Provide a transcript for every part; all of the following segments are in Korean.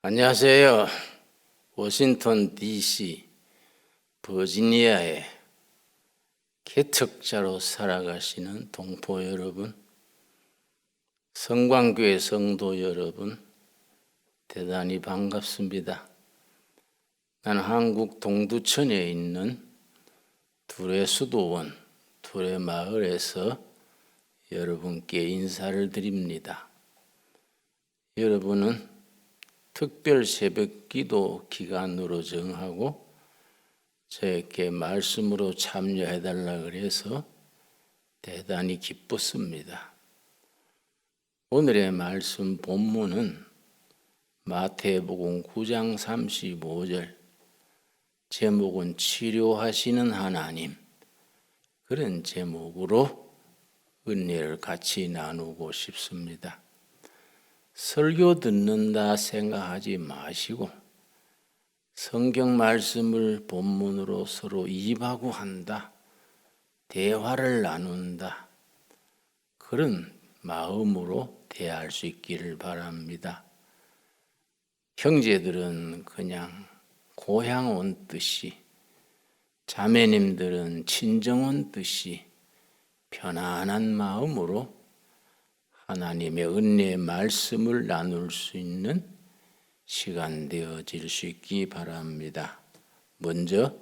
안녕하세요. 워싱턴 DC, 버지니아의 개척자로 살아가시는 동포 여러분, 성광교회 성도 여러분, 대단히 반갑습니다. 나는 한국 동두천에 있는 둘의 수도원, 둘의 마을에서 여러분께 인사를 드립니다. 여러분은 특별 새벽 기도 기간으로 정하고 저에게 말씀으로 참여해달라 그래서 대단히 기뻤습니다. 오늘의 말씀 본문은 마태복음 9장 35절, 제목은 치료하시는 하나님, 그런 제목으로 은혜를 같이 나누고 싶습니다. 설교 듣는다 생각하지 마시고 성경 말씀을 본문으로 서로 이입하고 한다, 대화를 나눈다, 그런 마음으로 대할 수 있기를 바랍니다. 형제들은 그냥 고향 온 듯이, 자매님들은 친정 온 듯이 편안한 마음으로 하나님의 은혜의 말씀을 나눌 수 있는 시간 되어질 수 있기 바랍니다. 먼저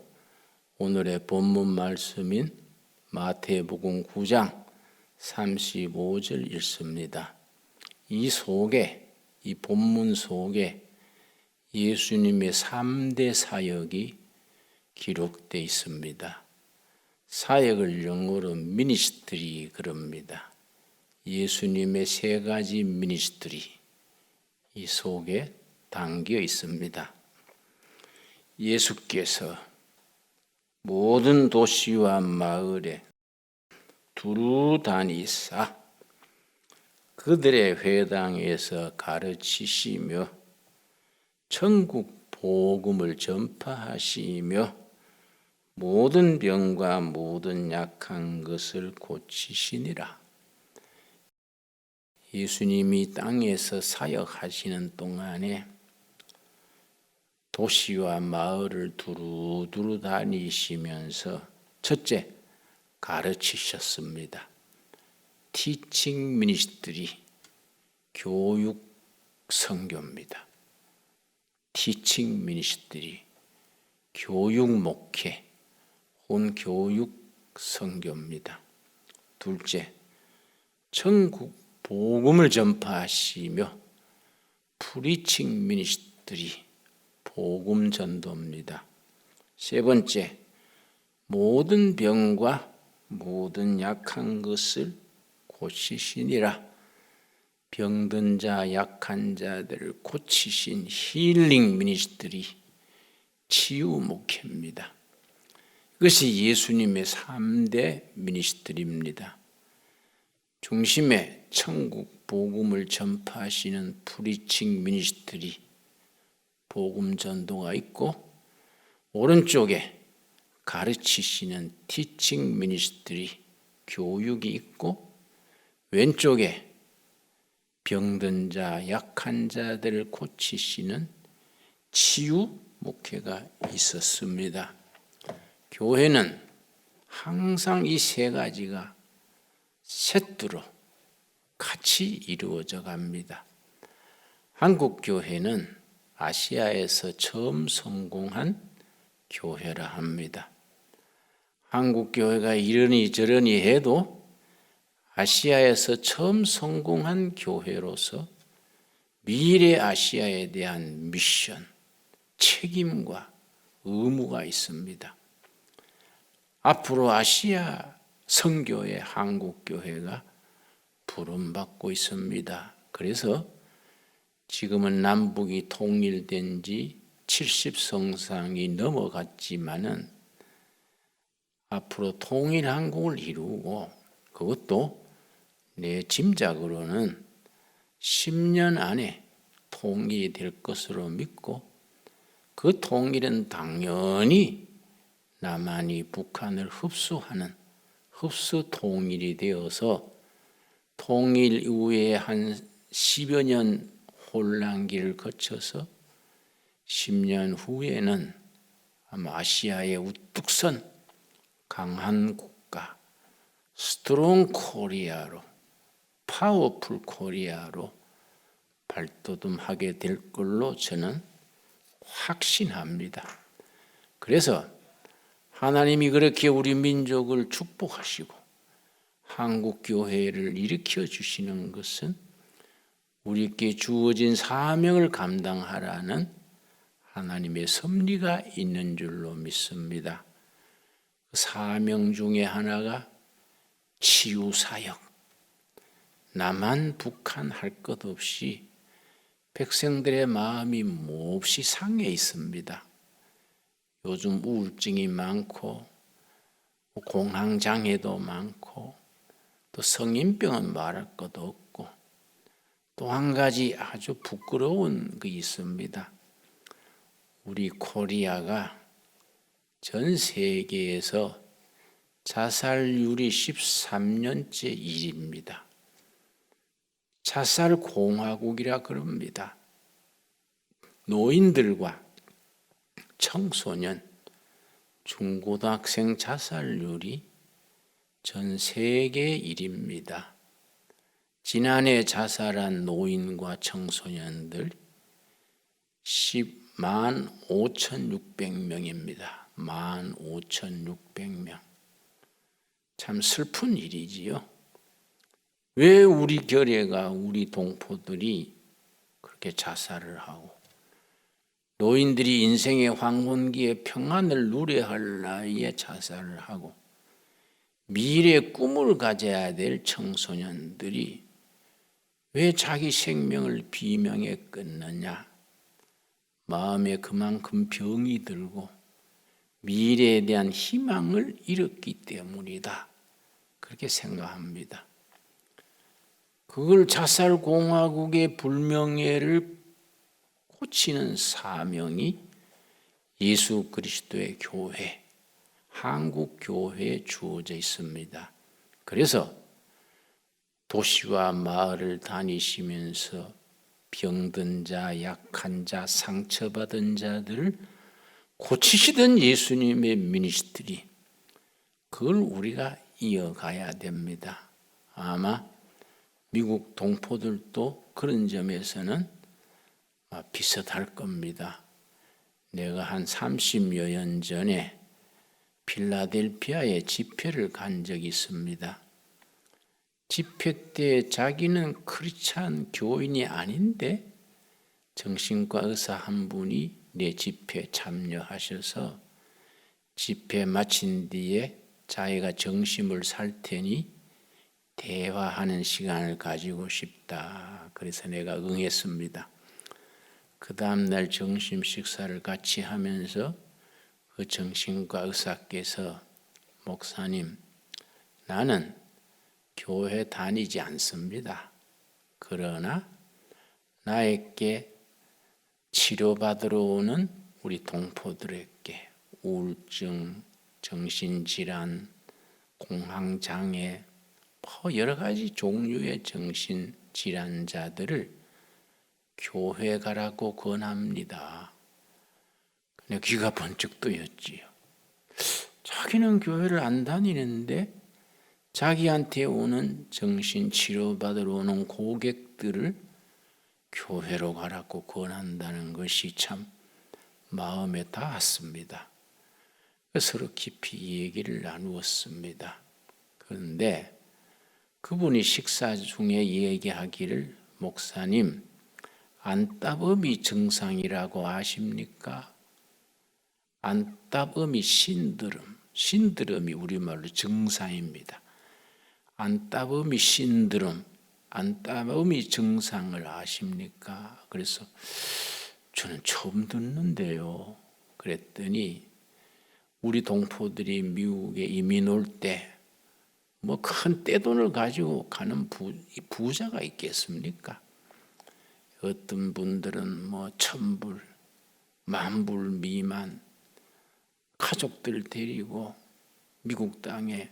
오늘의 본문 말씀인 마태복음 9장 35절 읽습니다. 이 본문 속에 예수님의 3대 사역이 기록되어 있습니다. 사역을 영어로 미니스트리 그럽니다. 예수님의 3가지 미니스트리 이 속에 담겨 있습니다. 예수께서 모든 도시와 마을에 두루 다니사 그들의 회당에서 가르치시며 천국 복음을 전파하시며 모든 병과 모든 약한 것을 고치시니라. 예수님이 땅에서 사역하시는 동안에 도시와 마을을 두루두루 다니시면서 첫째, 가르치셨습니다. 티칭 미니스트리, 교육 선교입니다. 티칭 미니스트리, 교육 목회, 혼 교육 선교입니다. 둘째, 천국 복음을 전파하시며 프리칭 미니스트리, 복음 전도입니다. 세 번째, 모든 병과 모든 약한 것을 고치시니라. 병든 자, 약한 자들을 고치신 힐링 미니스트리, 치유 목회입니다. 이것이 예수님의 3대 미니스트리입니다. 중심에 천국 복음을 전파하시는 프리칭 미니스트리, 복음 전도가 있고, 오른쪽에 가르치시는 티칭 미니스트리, 교육이 있고, 왼쪽에 병든 자, 약한 자들을 고치시는 치유 목회가 있었습니다. 교회는 항상 이 3가지가 세트로 같이 이루어져 갑니다. 한국 교회는 아시아에서 처음 성공한 교회라 합니다. 한국 교회가 이러니 저러니 해도 아시아에서 처음 성공한 교회로서 미래 아시아에 대한 미션, 책임과 의무가 있습니다. 앞으로 아시아 선교의 한국교회가 부름받고 있습니다. 그래서 지금은 남북이 통일된 지 70성상이 넘어갔지만은 앞으로 통일 한국을 이루고, 그것도 내 짐작으로는 10년 안에 통일이 될 것으로 믿고, 그 통일은 당연히 남한이 북한을 흡수하는 흡수 통일이 되어서 통일 이후에 한 10여 년 혼란기를 거쳐서 10년 후에는 아마 아시아의 우뚝 선 강한 국가, 스트롱 코리아로, 파워풀 코리아로 발돋움하게 될 걸로 저는 확신합니다. 그래서 하나님이 그렇게 우리 민족을 축복하시고 한국 교회를 일으켜 주시는 것은 우리께 주어진 사명을 감당하라는 하나님의 섭리가 있는 줄로 믿습니다. 그 사명 중에 하나가 치유사역. 남한 북한 할 것 없이 백성들의 마음이 몹시 상해 있습니다. 요즘 우울증이 많고 공황장애도 많고 또 성인병은 말할 것도 없고 또 한 가지 아주 부끄러운 게 있습니다. 우리 코리아가 전 세계에서 자살률이 13년째 1위입니다. 자살 공화국이라 그럽니다. 노인들과 청소년, 중고등학생 자살률이 전 세계 1위입니다. 지난해 자살한 노인과 청소년들 105,600명입니다. 15,600명. 참 슬픈 일이지요. 왜 우리 결예가 우리 동포들이 그렇게 자살을 하고 노인들이 인생의 황혼기에 평안을 누려야 할 나이에 자살을 하고 미래의 꿈을 가져야 될 청소년들이 왜 자기 생명을 비명에 끊느냐. 마음에 그만큼 병이 들고 미래에 대한 희망을 잃었기 때문이다. 그렇게 생각합니다. 그걸 자살공화국의 불명예를 고치는 사명이 예수 그리스도의 교회, 한국 교회에 주어져 있습니다. 그래서 도시와 마을을 다니시면서 병든 자, 약한 자, 상처받은 자들을 고치시던 예수님의 미니스트리, 그걸 우리가 이어가야 됩니다. 아마 미국 동포들도 그런 점에서는 비슷할 겁니다. 내가 한 30여 년 전에 필라델피아에 집회를 간 적이 있습니다. 집회 때 자기는 크리스찬 교인이 아닌데 정신과 의사 한 분이 내 집회에 참여하셔서 집회 마친 뒤에 자기가 정신을 살 테니 대화하는 시간을 가지고 싶다. 그래서 내가 응했습니다. 그 다음날 점심 식사를 같이 하면서 그 정신과 의사께서 목사님, 나는 교회 다니지 않습니다. 그러나 나에게 치료받으러 오는 우리 동포들에게 우울증, 정신질환, 공황장애, 여러 가지 종류의 정신질환자들을 교회 가라고 권합니다. 근데 귀가 번쩍 뜨였지요. 자기는 교회를 안 다니는데 자기한테 오는 정신치료받으러 오는 고객들을 교회로 가라고 권한다는 것이 참 마음에 닿았습니다. 서로 깊이 얘기를 나누었습니다. 그런데 그분이 식사 중에 얘기하기를 목사님, 안따범이 증상이라고 아십니까? 안따범이 신드롬이 우리말로 증상입니다. 안따범이 신드롬, 안따범이 증상을 아십니까? 그래서 저는 처음 듣는데요. 그랬더니 우리 동포들이 미국에 이민 올 때 뭐 큰 떼돈을 가지고 가는 부자가 있겠습니까? 어떤 분들은 뭐 1,000불, 10,000불 미만 가족들 데리고 미국 땅에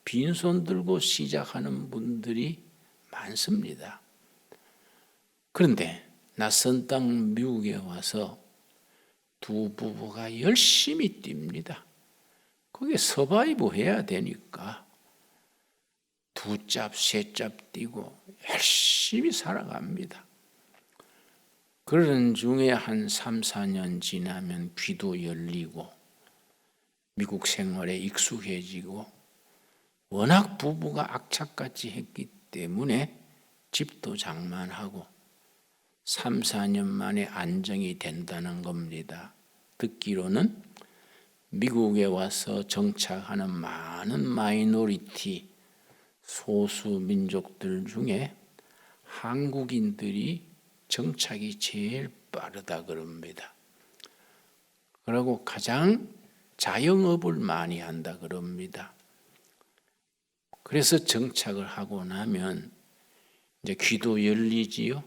빈손 들고 시작하는 분들이 많습니다. 그런데 낯선 땅 미국에 와서 두 부부가 열심히 뜁니다. 그게 서바이브 해야 되니까 두 짭, 세 짭 뛰고 열심히 살아갑니다. 그러는 중에 한 3, 4년 지나면 귀도 열리고 미국 생활에 익숙해지고 워낙 부부가 악착같이 했기 때문에 집도 장만하고 3, 4년 만에 안정이 된다는 겁니다. 듣기로는 미국에 와서 정착하는 많은 마이너리티 소수 민족들 중에 한국인들이 정착이 제일 빠르다 그럽니다. 그리고 가장 자영업을 많이 한다 그럽니다. 그래서 정착을 하고 나면 이제 귀도 열리지요.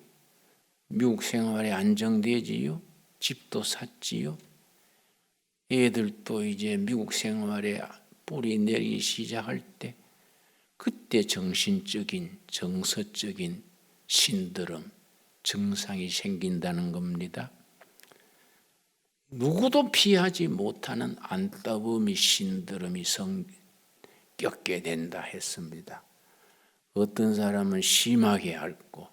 미국 생활에 안정되지요. 집도 샀지요. 애들도 이제 미국 생활에 뿌리 내리기 시작할 때 그때 정신적인, 정서적인 신드롬, 증상이 생긴다는 겁니다. 누구도 피하지 못하는 안따범이 신드롬이 겪게 된다 했습니다. 어떤 사람은 심하게 앓고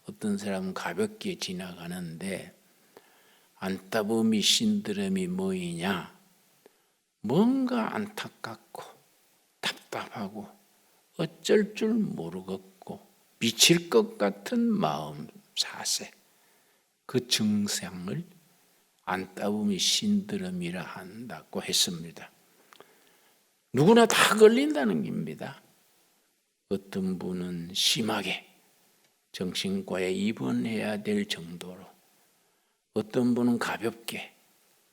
어떤 사람은 가볍게 지나가는데 안따범이 신드롬이 뭐이냐? 뭔가 안타깝고 답답하고 어쩔 줄 모르겠고 미칠 것 같은 마음 사세, 그 증상을 안따범이 신드롬이라 한다고 했습니다. 누구나 다 걸린다는 겁니다. 어떤 분은 심하게 정신과에 입원해야 될 정도로, 어떤 분은 가볍게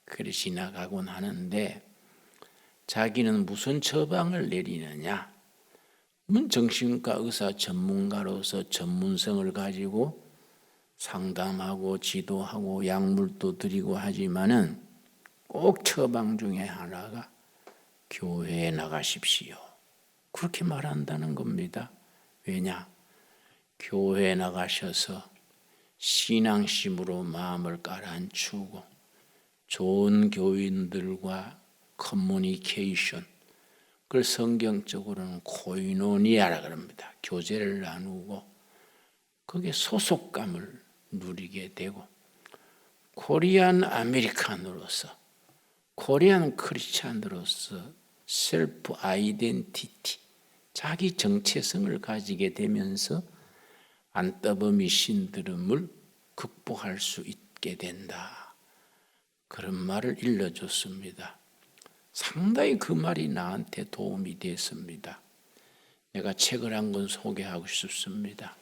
그래 지나가곤 하는데 자기는 무슨 처방을 내리느냐? 정신과 의사 전문가로서 전문성을 가지고 상담하고 지도하고 약물도 드리고 하지만은 꼭 처방 중에 하나가 교회에 나가십시오. 그렇게 말한다는 겁니다. 왜냐? 교회에 나가셔서 신앙심으로 마음을 가라앉히고 좋은 교인들과 커뮤니케이션, 그걸 성경적으로는 코이노니아라 그럽니다. 교제를 나누고 거기에 소속감을 누리게 되고 코리안 아메리칸으로서, 코리안 크리스찬으로서 셀프 아이덴티티, 자기 정체성을 가지게 되면서 안따범이 신드롬을 극복할 수 있게 된다. 그런 말을 일러줬습니다. 상당히 그 말이 나한테 도움이 됐습니다. 내가 책을 한 권 소개하고 싶습니다.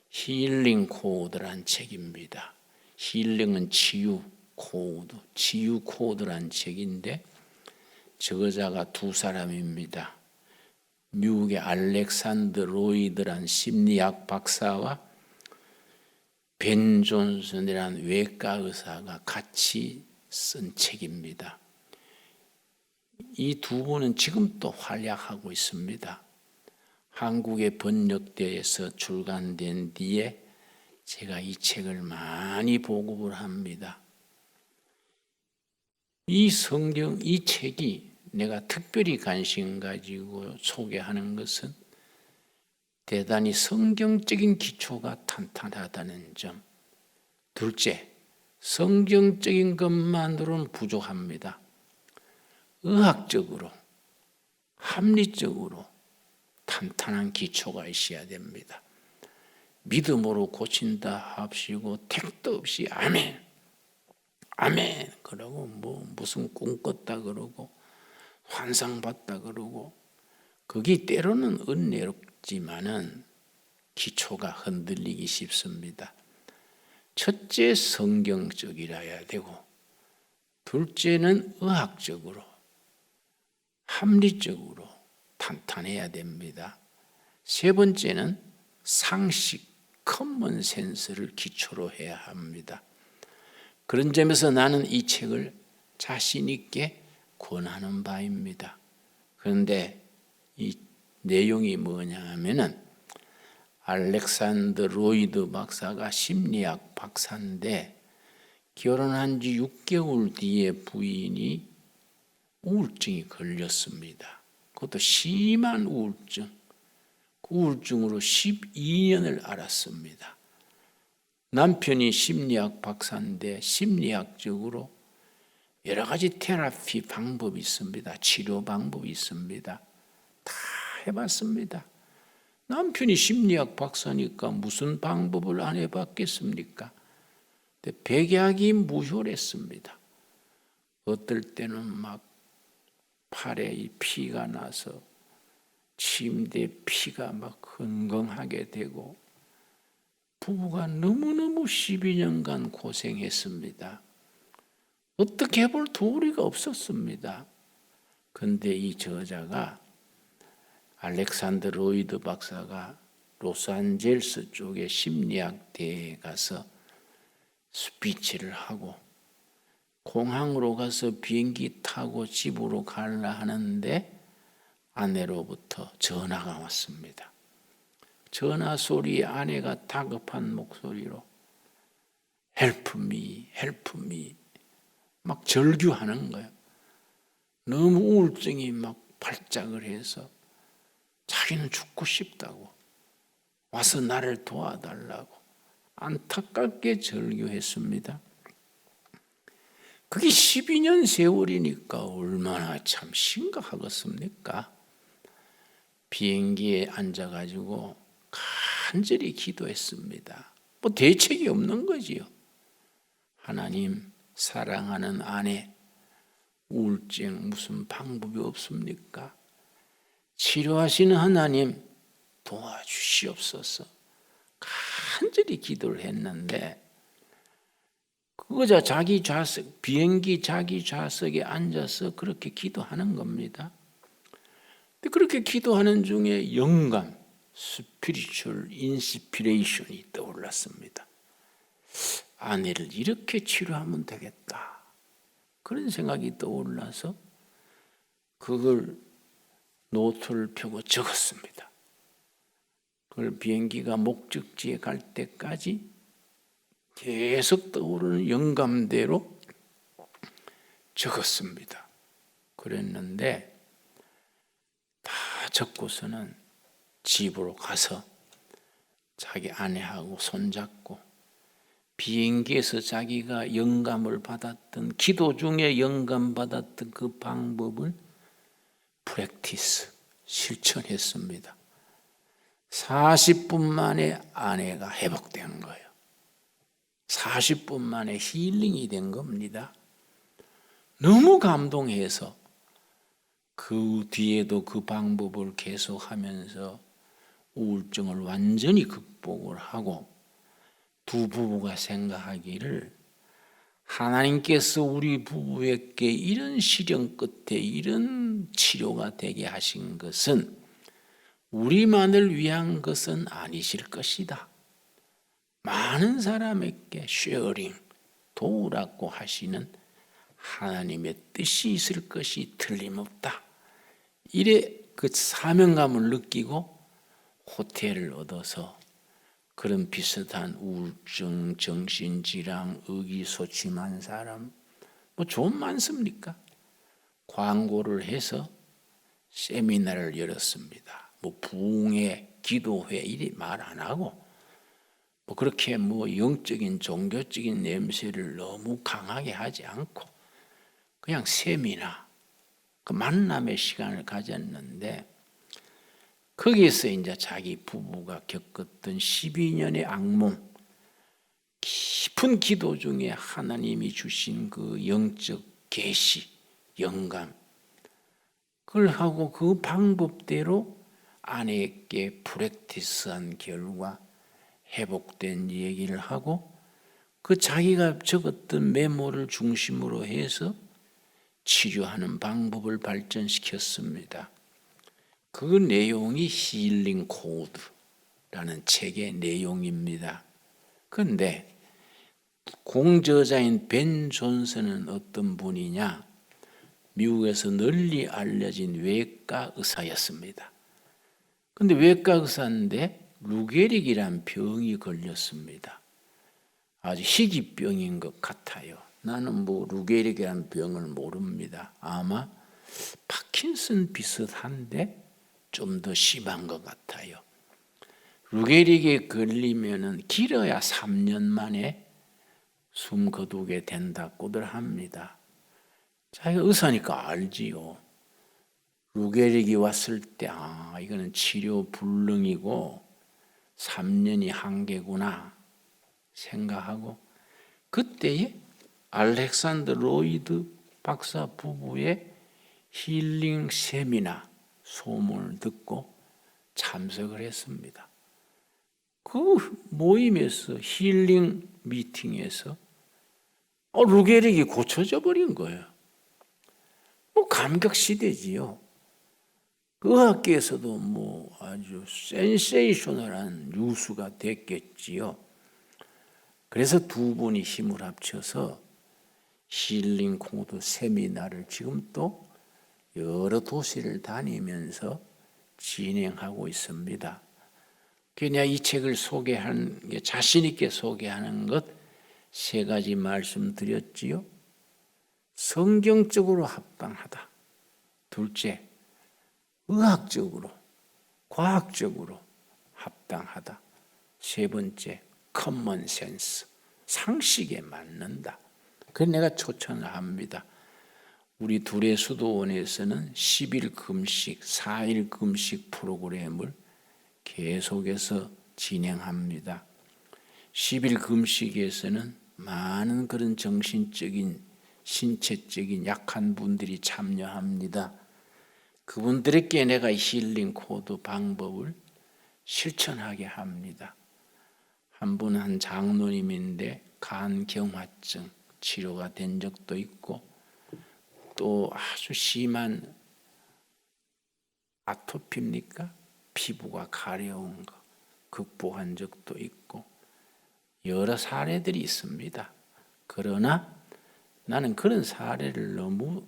힐링 코드란 책입니다. 힐링은 치유, 코드, 치유 코드란 책인데 저자가 두 사람입니다. 미국의 알렉산더 로이드란 심리학 박사와 벤 존슨이란 외과 의사가 같이 쓴 책입니다. 이 두 분은 지금 또 활약하고 있습니다. 한국에 번역되어서 출간된 뒤에 제가 이 책을 많이 보급을 합니다. 이 책이 내가 특별히 관심 가지고 소개하는 것은 대단히 성경적인 기초가 탄탄하다는 점. 둘째, 성경적인 것만으로는 부족합니다. 의학적으로, 합리적으로 탄탄한 기초가 있어야 됩니다. 믿음으로 고친다 합시고 택도 없이 아멘, 아멘 그러고 무슨 꿈 꿨다 그러고 환상 봤다 그러고 거기 때로는 은혜롭지만은 기초가 흔들리기 쉽습니다. 첫째 성경적이라야 되고 둘째는 의학적으로 합리적으로 탄탄해야 됩니다. 세 번째는 상식, 커먼 센스를 기초로 해야 합니다. 그런 점에서 나는 이 책을 자신 있게 권하는 바입니다. 그런데 이 내용이 뭐냐 하면은 알렉산더 로이드 박사가 심리학 박사인데 결혼한 지 6개월 뒤에 부인이 우울증이 걸렸습니다. 그것도 심한 우울증. 그 우울증으로 12년을 앓았습니다. 남편이 심리학 박사인데 심리학적으로 여러 가지 테라피 방법이 있습니다. 치료 방법이 있습니다. 다 해봤습니다. 남편이 심리학 박사니까 무슨 방법을 안 해봤겠습니까? 근데 백약이 무효했습니다. 어떨 때는 막 팔에 이 피가 나서 침대에 피가 막 흥건하게 되고 부부가 너무너무 12년간 고생했습니다. 어떻게 해볼 도리가 없었습니다. 그런데 이 저자가 알렉산더 로이드 박사가 로스앤젤레스 쪽에 심리학 대회에 가서 스피치를 하고 공항으로 가서 비행기 타고 집으로 가려 하는데 아내로부터 전화가 왔습니다. 전화 소리에 아내가 다급한 목소리로 Help me, help me 막 절규하는 거예요. 너무 우울증이 막 발작을 해서 자기는 죽고 싶다고 와서 나를 도와달라고 안타깝게 절규했습니다. 그게 12년 세월이니까 얼마나 참 심각하겠습니까? 비행기에 앉아가지고 간절히 기도했습니다. 뭐 대책이 없는 거지요. 하나님, 사랑하는 아내, 우울증 무슨 방법이 없습니까? 치료하시는 하나님 도와주시옵소서. 간절히 기도를 했는데 그거자 자기 좌석, 비행기 자기 좌석에 앉아서 그렇게 기도하는 겁니다. 근데 그렇게 기도하는 중에 영감, 스피리추얼 인스피레이션이 떠올랐습니다. 아내를 이렇게 치료하면 되겠다. 그런 생각이 떠올라서 그걸 노트를 펴고 적었습니다. 그걸 비행기가 목적지에 갈 때까지 계속 떠오르는 영감대로 적었습니다. 그랬는데 다 적고서는 집으로 가서 자기 아내하고 손잡고 비행기에서 자기가 영감을 받았던 기도 중에 영감 받았던 그 방법을 프랙티스 실천했습니다. 40분 만에 아내가 회복된 거예요. 40분 만에 힐링이 된 겁니다. 너무 감동해서 그 뒤에도 그 방법을 계속하면서 우울증을 완전히 극복을 하고 두 부부가 생각하기를 하나님께서 우리 부부에게 이런 시련 끝에 이런 치료가 되게 하신 것은 우리만을 위한 것은 아니실 것이다. 많은 사람에게 쉐어링, 도우라고 하시는 하나님의 뜻이 있을 것이 틀림없다. 이래 그 사명감을 느끼고 호텔을 얻어서 그런 비슷한 우울증, 정신질환, 의기소침한 사람 뭐 좀 많습니까? 광고를 해서 세미나를 열었습니다. 뭐 부흥회, 기도회 이리 말 안 하고 뭐 그렇게 뭐 영적인 종교적인 냄새를 너무 강하게 하지 않고 그냥 세미나 그 만남의 시간을 가졌는데 거기에서 이제 자기 부부가 겪었던 12년의 악몽, 깊은 기도 중에 하나님이 주신 그 영적 계시, 영감, 그걸 하고 그 방법대로 아내에게 프랙티스한 결과 회복된 얘기를 하고 그 자기가 적었던 메모를 중심으로 해서 치료하는 방법을 발전시켰습니다. 그 내용이 힐링 코드라는 책의 내용입니다. 그런데 공저자인 벤 존슨은 어떤 분이냐? 미국에서 널리 알려진 외과 의사였습니다. 그런데 외과 의사인데 루게릭이란 병이 걸렸습니다. 아주 희귀병인 것 같아요. 나는 뭐 루게릭이라는 병을 모릅니다. 아마 파킨슨 비슷한데 좀 더 심한 것 같아요. 루게릭에 걸리면은 길어야 3년 만에 숨 거두게 된다고들 합니다. 자기가 의사니까 알지요. 루게릭이 왔을 때 이거는 치료 불능이고 3년이 한계구나 생각하고, 그때에 알렉산더 로이드 박사 부부의 힐링 세미나 소문을 듣고 참석을 했습니다. 그 모임에서, 힐링 미팅에서 루게릭이 고쳐져 버린 거예요. 뭐 감격 시대지요. 의학계에서도 뭐 아주 센세이셔널한 뉴스가 됐겠지요. 그래서 두 분이 힘을 합쳐서 힐링 코드 세미나를 지금 또 여러 도시를 다니면서 진행하고 있습니다. 그냥 이 책을 소개하는 게, 자신 있게 소개하는 것 세 가지 말씀드렸지요. 성경적으로 합당하다. 둘째, 의학적으로, 과학적으로 합당하다. 세 번째, 커먼 센스, 상식에 맞는다. 그래서 내가 추천을 합니다. 우리 둘의 수도원에서는 10일 금식, 4일 금식 프로그램을 계속해서 진행합니다. 10일 금식에서는 많은 그런 정신적인, 신체적인 약한 분들이 참여합니다. 그분들에게 내가 힐링 코드 방법을 실천하게 합니다. 한 분은 한 장로님인데 간경화증 치료가 된 적도 있고, 또 아주 심한 아토피입니까? 피부가 가려운 거 극복한 적도 있고 여러 사례들이 있습니다. 그러나 나는 그런 사례를 너무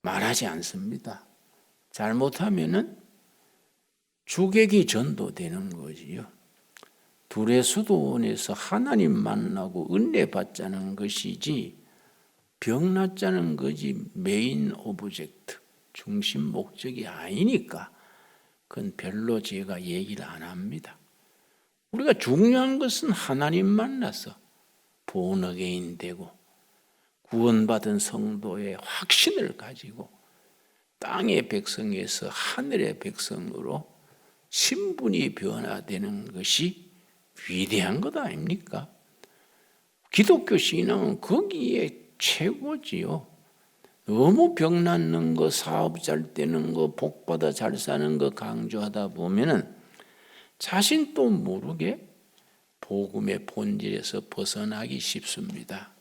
말하지 않습니다. 잘못하면은 주객이 전도되는 거지요. 둘의 수도원에서 하나님 만나고 은혜 받자는 것이지 병 낫자는 것이 메인 오브젝트, 중심 목적이 아니니까 그건 별로 제가 얘기를 안 합니다. 우리가 중요한 것은 하나님 만나서 본어게인 되고 구원받은 성도의 확신을 가지고 땅의 백성에서 하늘의 백성으로 신분이 변화되는 것이 위대한 것 아닙니까? 기독교 신앙은 거기에 최고지요. 너무 병 낫는 거, 사업 잘 되는 거, 복 받아 잘 사는 거 강조하다 보면은 자신도 모르게 복음의 본질에서 벗어나기 쉽습니다.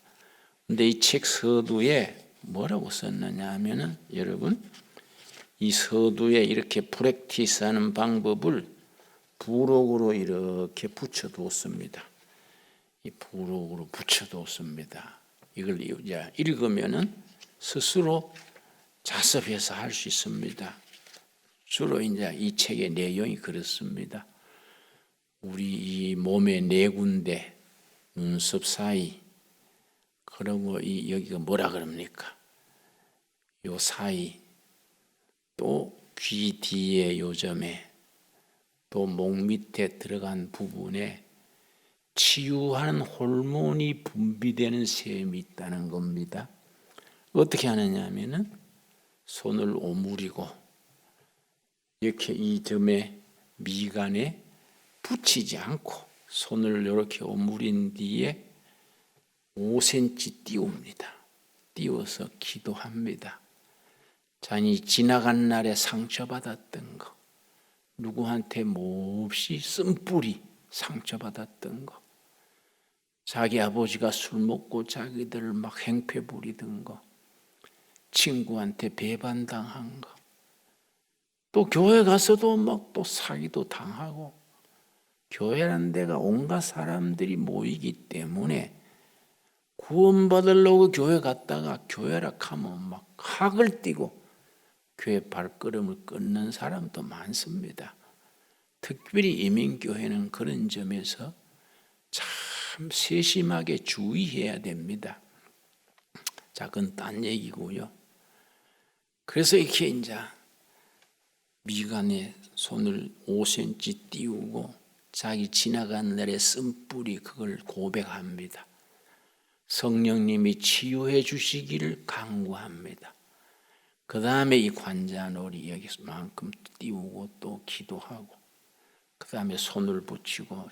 근데 이 책 서두에 뭐라고 썼느냐 하면은, 여러분, 이 서두에 이렇게 프랙티스하는 방법을 부록으로 이렇게 붙여두었습니다. 이 부록으로 붙여두었습니다. 이걸 이제 읽으면은 스스로 자습해서 할 수 있습니다. 주로 이제 이 책의 내용이 그렇습니다. 우리 이 몸의 네 군데, 눈썹 사이, 그리고 이 여기가 뭐라 그럽니까? 요 사이, 또 귀 뒤에 요점에, 또 목 밑에 들어간 부분에 치유하는 호르몬이 분비되는 셈이 있다는 겁니다. 어떻게 하느냐 하면은 손을 오므리고 이렇게 이 점에 미간에 붙이지 않고 손을 이렇게 오므린 뒤에 5cm 띄웁니다. 띄워서 기도합니다. 자니 지나간 날에 상처받았던 거, 누구한테 몹시 쓴뿌리 상처받았던 거, 자기 아버지가 술 먹고 자기들을 막 행패 부리던 거, 친구한테 배반당한 거, 또 교회 가서도 막 또 사기도 당하고, 교회라는 데가 온갖 사람들이 모이기 때문에 구원받으려고 교회 갔다가 교회라 하면 막 학을 띠고 교회 발걸음을 끊는 사람도 많습니다. 특별히 이민교회는 그런 점에서 참 세심하게 주의해야 됩니다. 자, 그건 딴 얘기고요. 그래서 이렇게 이제 미간에 손을 5cm 띄우고 자기 지나간 날의 쓴뿌리 그걸 고백합니다. 성령님이 치유해 주시기를 간구합니다. 그 다음에 이 관자놀이 여기서만큼 띄우고 또 기도하고 그 다음에 손을 붙이고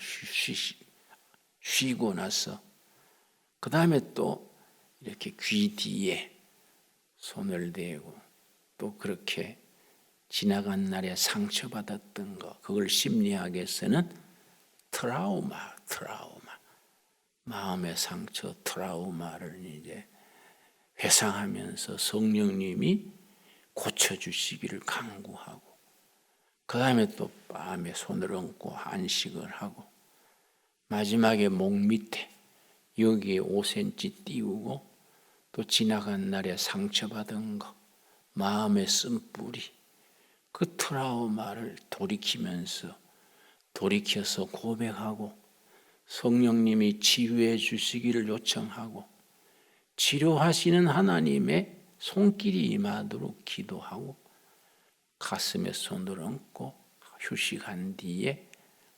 쉬고 나서 그 다음에 또 이렇게 귀 뒤에 손을 대고 또 그렇게 지나간 날에 상처받았던 거 그걸 심리학에서는 트라우마 마음의 상처 트라우마를 이제 회상하면서 성령님이 고쳐주시기를 간구하고 그 다음에 또 뺨에 손을 얹고 안식을 하고 마지막에 목 밑에 여기에 5cm 띄우고 또 지나간 날에 상처받은 거 마음의 쓴뿌리 그 트라우마를 돌이켜서 고백하고 성령님이 치유해 주시기를 요청하고 치료하시는 하나님의 손길이 임하도록 기도하고 가슴에 손을 얹고 휴식한 뒤에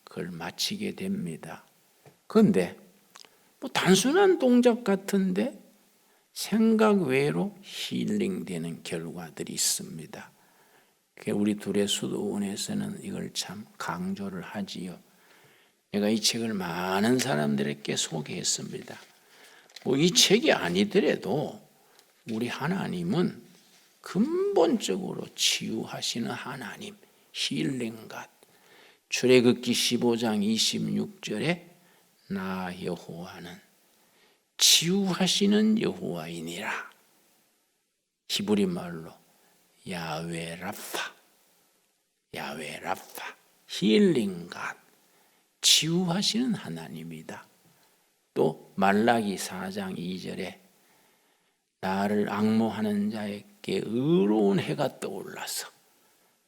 그걸 마치게 됩니다. 그런데 뭐 단순한 동작 같은데 생각 외로 힐링되는 결과들이 있습니다. 우리 둘의 수도원에서는 이걸 참 강조를 하지요. 내가 이 책을 많은 사람들에게 소개했습니다. 뭐 이 책이 아니더라도 우리 하나님은 근본적으로 치유하시는 하나님, 힐링갓. 출애굽기 15장 26절에 나 여호와는 치유하시는 여호와이니라. 히브리 말로 야훼 라파, 힐링갓, 치유하시는 하나님이다. 또 말라기 4장 2절에 나를 앙모하는 자에게 의로운 해가 떠올라서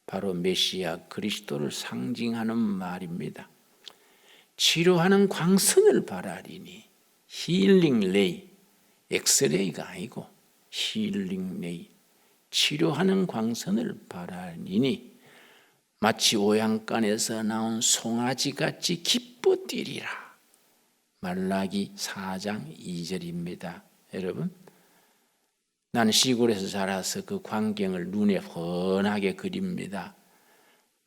바로 메시아 그리스도를 상징하는 말입니다. 치료하는 광선을 바라리니 힐링 레이, 엑스레이가 아니고 힐링 레이, 치료하는 광선을 바라리니 마치 오양간에서 나온 송아지같이 기뻐 뛰리라. 말라기 4장 2절입니다. 여러분, 나는 시골에서 자라서 그 광경을 눈에 훤하게 그립니다.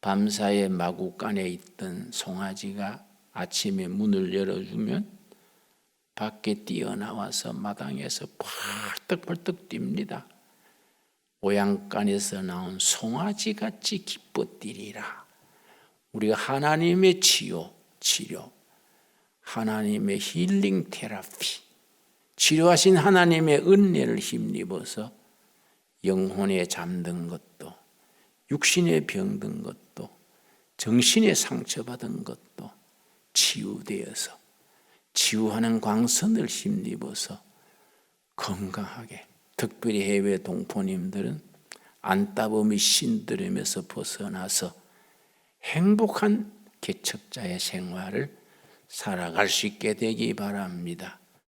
밤사이에 마구간에 있던 송아지가 아침에 문을 열어주면 밖에 뛰어나와서 마당에서 펄떡펄떡 뜁니다. 오양간에서 나온 송아지같이 기뻐 뛰리라. 우리가 하나님의 치료, 하나님의 힐링 테라피, 치료하신 하나님의 은혜를 힘입어서 영혼에 잠든 것도, 육신에 병든 것도, 정신에 상처받은 것도 치유되어서 치유하는 광선을 힘입어서 건강하게, 특별히 해외 동포님들은 안따범이 신드롬에서 벗어나서 행복한 개척자의 생활을 살아갈 수 있게 되기 바랍니다.